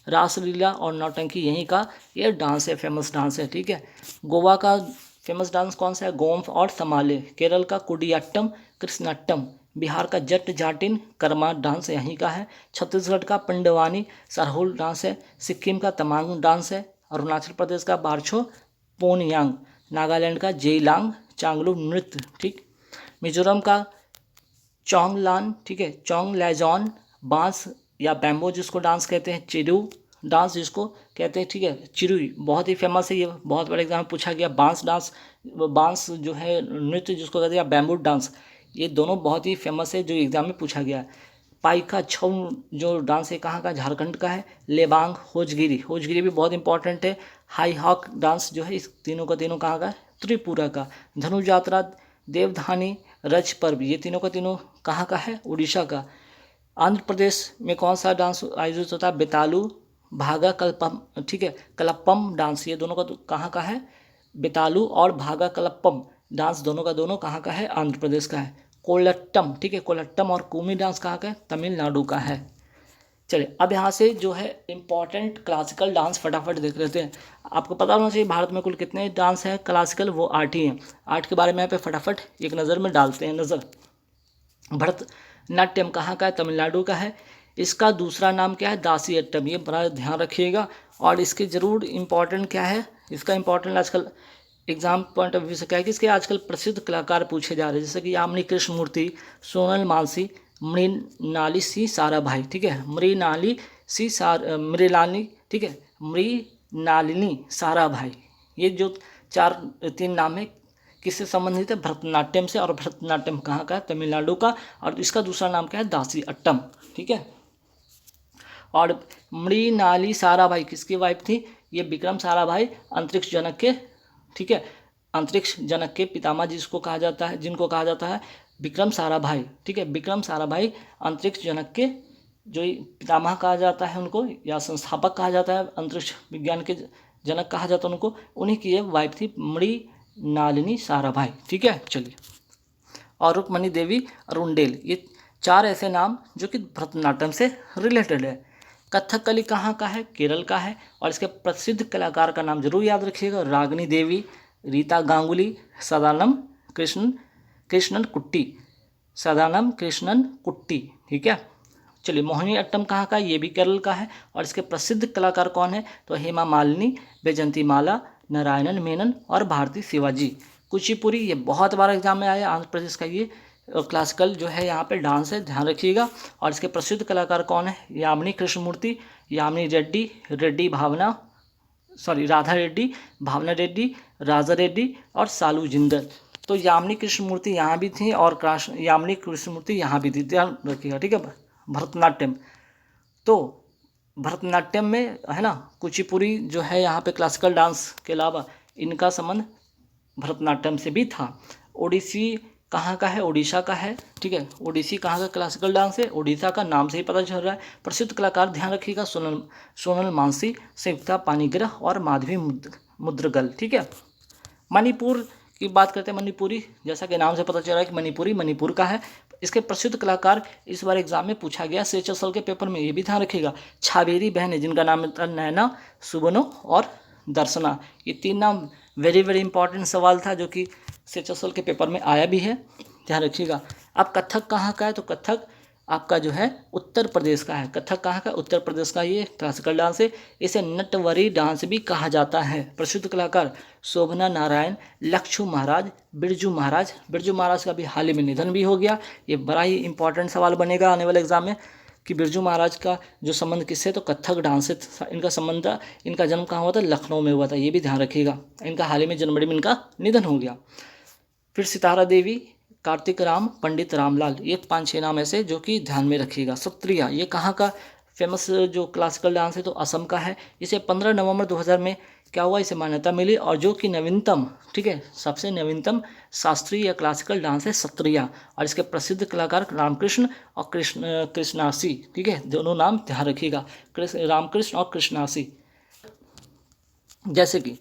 रासलीला और नौटंकी यहीं का ये डांस है, फेमस डांस है। ठीक है, गोवा का फेमस डांस कौन सा है? गोम्फ और समाले। केरल का कुडियाट्टम, कृष्णाट्टम। बिहार का जट जाटिन कर्मा डांस यहीं का है। छत्तीसगढ़ का पिंडवानी सरहुल डांस है। सिक्किम का तमांग डांस है। अरुणाचल प्रदेश का बारछो पोनयांग। नागालैंड का जेइलांग चांगलू नृत्य। ठीक, मिजोरम का चोंगलान, ठीक है, चोंग लैजॉन बांस या बैम्बो जिसको डांस कहते हैं, चिरू डांस जिसको कहते हैं, ठीक है, चिरुई बहुत ही फेमस है, ये बहुत बड़े एग्जाम में पूछा गया। बांस डांस, बांस जो है नृत्य जिसको कहते हैं, बैम्बू डांस, ये दोनों बहुत ही फेमस है जो एग्जाम में पूछा गया। पाइका छऊ जो डांस है कहाँ का? झारखंड का है। लेबांग होजगिरी, होजगिरी भी बहुत इंपॉर्टेंट है। हाई हॉक डांस जो है इस तीनों का तीनों कहाँ का है? त्रिपुरा का। धनु यात्रा, देवधानी, रज पर्व, ये तीनों का तीनों कहाँ का है? उड़ीसा का। आंध्र प्रदेश में कौन सा डांस आयोजित होता है? बेतालू भागा कल्पम, ठीक है, कलप्पम डांस, ये दोनों का कहाँ का है? बेतालू और भागा कलप्पम डांस दोनों का दोनों कहाँ का है? आंध्र प्रदेश का है। कोलट्टम, ठीक है, कोलट्टम और कुमी डांस कहाँ का है? तमिलनाडु का है। चलिए अब यहाँ से जो है इम्पॉर्टेंट क्लासिकल डांस फटाफट देख लेते हैं। आपको पता होना चाहिए भारत में कुल कितने डांस हैं क्लासिकल, वो 8 ही हैं। 8 के बारे में यहाँ पे फटाफट एक नज़र में डालते हैं नज़र। भरतनाट्यम कहाँ का है? तमिलनाडु का है। इसका दूसरा नाम क्या है? दासी अट्टम, ये बड़ा ध्यान रखिएगा। और इसके ज़रूर इम्पॉर्टेंट क्या है, इसका इम्पॉर्टेंट आजकल एग्जाम पॉइंट ऑफ व्यू से क्या है कि इसके आजकल प्रसिद्ध कलाकार पूछे जा रहे हैं, जैसे कि यामिनी कृष्णमूर्ति, सोनल मानसी, मृणाली सी साराभाई। ठीक है, मृणाली, ठीक है, मृणालिनी साराभाई, ये जो 3 नाम है किससे संबंधित है? भरतनाट्यम से। और भरतनाट्यम कहाँ का है? तमिलनाडु का। और इसका दूसरा नाम क्या है? दासी अट्टम। ठीक है, और मृणाली साराभाई किसकी वाइफ थी? ये विक्रम साराभाई अंतरिक्ष जनक के, ठीक है, अंतरिक्ष जनक के पितामह जिसको कहा जाता है, जिनको कहा जाता है विक्रम साराभाई। ठीक है, विक्रम साराभाई अंतरिक्ष जनक के जो पितामह कहा जाता है उनको, या संस्थापक कहा जाता है, अंतरिक्ष विज्ञान के जनक कहा जाता है उनको, उन्हीं की ये वाइफ थी मृणालिनी साराभाई। ठीक है, चलिए। और रुक्मणी देवी अरुंडेल, ये 4 ऐसे नाम जो कि भरतनाट्यम से रिलेटेड है। कथकली कहाँ का है? केरल का है। और इसके प्रसिद्ध कलाकार का नाम जरूर याद रखिएगा, रागिनी देवी, रीता गांगुली, सदानम कृष्णन कुट्टी, सदानम कृष्णन कुट्टी। ठीक है, चलिए। मोहिनी अट्टम कहाँ का? ये भी केरल का है। और इसके प्रसिद्ध कलाकार कौन है? तो हेमा मालिनी, बैजंती माला, नारायणन मेनन और भारती शिवाजी। कुचिपुड़ी, ये बहुत बार एग्जाम में आया, आंध्र प्रदेश का ये क्लासिकल जो है यहाँ पे डांस है, ध्यान रखिएगा। और इसके प्रसिद्ध कलाकार कौन है? यामिनी कृष्णमूर्ति, यामिनी रेड्डी राधा रेड्डी, भावना रेड्डी, राजा रेड्डी और सालू जिंदल। तो यामिनी कृष्णमूर्ति यहाँ भी थी और यामिनी कृष्णमूर्ति यहाँ भी थी, ध्यान रखिएगा। ठीक है, भरतनाट्यम, तो भरतनाट्यम में है ना, कुचिपुड़ी जो है यहाँ पे क्लासिकल डांस के अलावा इनका संबंध भरतनाट्यम से भी था। ओडिसी कहाँ का है? उड़ीसा का है। ठीक है, ओडिसी कहाँ का क्लासिकल डांस है? उड़ीसा का, नाम से ही पता चल रहा है। प्रसिद्ध कलाकार ध्यान रखिएगा, सोनल मानसी, संयुक्ता पानीग्रह और माधवी मुद्रगल। ठीक है, मणिपुर की बात करते हैं। मणिपुरी, जैसा कि नाम से पता चल रहा है कि मणिपुर का है। इसके प्रसिद्ध कलाकार इस बार एग्जाम में पूछा गया, सेचसल के पेपर में, ये भी ध्यान रखिएगा। छाबेरी बहन है जिनका नाम था नैना, सुबनो और दर्शना। ये 3 नाम वेरी वेरी इंपॉर्टेंट सवाल था जो कि सेचसल के पेपर में आया भी है, ध्यान रखिएगा। अब कथक कहाँ का है? तो कथक आपका जो है उत्तर प्रदेश का है। कथक कहाँ का? उत्तर प्रदेश का। ये क्लासिकल डांस है, इसे नटवरी डांस भी कहा जाता है। प्रसिद्ध कलाकार शोभना नारायण, लक्ष्मू महाराज, बिरजू महाराज का भी हाल ही में निधन भी हो गया। ये बड़ा ही इंपॉर्टेंट सवाल बनेगा आने वाले एग्जाम में कि बिरजू महाराज का जो संबंध किससे? तो कथक डांस से इनका संबंध था। इनका जन्म कहाँ हुआ था? लखनऊ में हुआ था, ये भी ध्यान रखिएगा। इनका हाल ही में जनवरी में इनका निधन हो गया। फिर सितारा देवी, कार्तिक राम, पंडित रामलाल, ये 5-6 नाम ऐसे जो कि ध्यान में रखिएगा। सत्रिया, ये कहाँ का फेमस जो क्लासिकल डांस है? तो असम का है। इसे 15 नवंबर 2000 में क्या हुआ? इसे मान्यता मिली। और जो कि नवीनतम, ठीक है, सबसे नवीनतम शास्त्रीय या क्लासिकल डांस है सत्रिया। और इसके प्रसिद्ध कलाकार रामकृष्ण और कृष्णासी। ठीक है, दोनों नाम ध्यान रखिएगा, रामकृष्ण और कृष्णासी। जैसे कि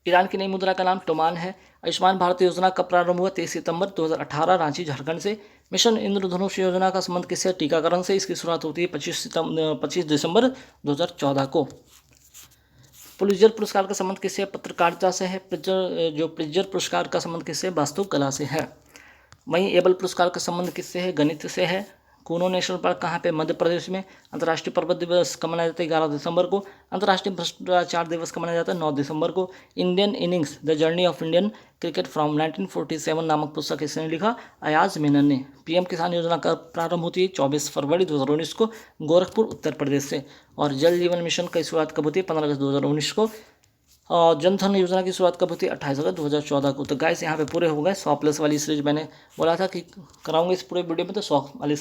ईरान की नई मुद्रा का नाम टोमान है। आयुष्मान भारत योजना कब प्रारंभ हुआ? 23 सितंबर 2018 रांची झारखंड से। मिशन इंद्रधनुष योजना का संबंध किससे? टीकाकरण से। इसकी शुरुआत होती है 25 दिसंबर 2014 को। पुलित्जर पुरस्कार का संबंध किससे? पत्रकारिता से है। प्रिट्जर पुरस्कार का संबंध किससे? वास्तुकला से है। वहीं एबल पुरस्कार का संबंध किससे है? गणित से है। कूनो नेशनल पार्क कहाँ पे? मध्य प्रदेश में। अंतर्राष्ट्रीय पर्वत दिवस कब मनाया जाता है? 11 दिसंबर को। अंतर्राष्ट्रीय भ्रष्टाचार दिवस कब मनाया जाता है? 9 दिसंबर को। Indian innings the journey of Indian cricket from 1947 नामक पुस्तक किसने लिखा? अयाज मेनन ने। पीएम किसान योजना का प्रारंभ होती है 24 फरवरी 2019 को गोरखपुर उत्तर प्रदेश से। और जल जीवन मिशन की शुरुआत कब होती है? 15 अगस्त 2019 को। और जनधन योजना की शुरुआत कब होती है? 28 अगस्त 2014 को। तो गाइस यहाँ पे पूरे हो गए 100 प्लस वाली सीरीज। मैंने बोला था कि कराऊंगा इस पूरे वीडियो में, तो 100 वाली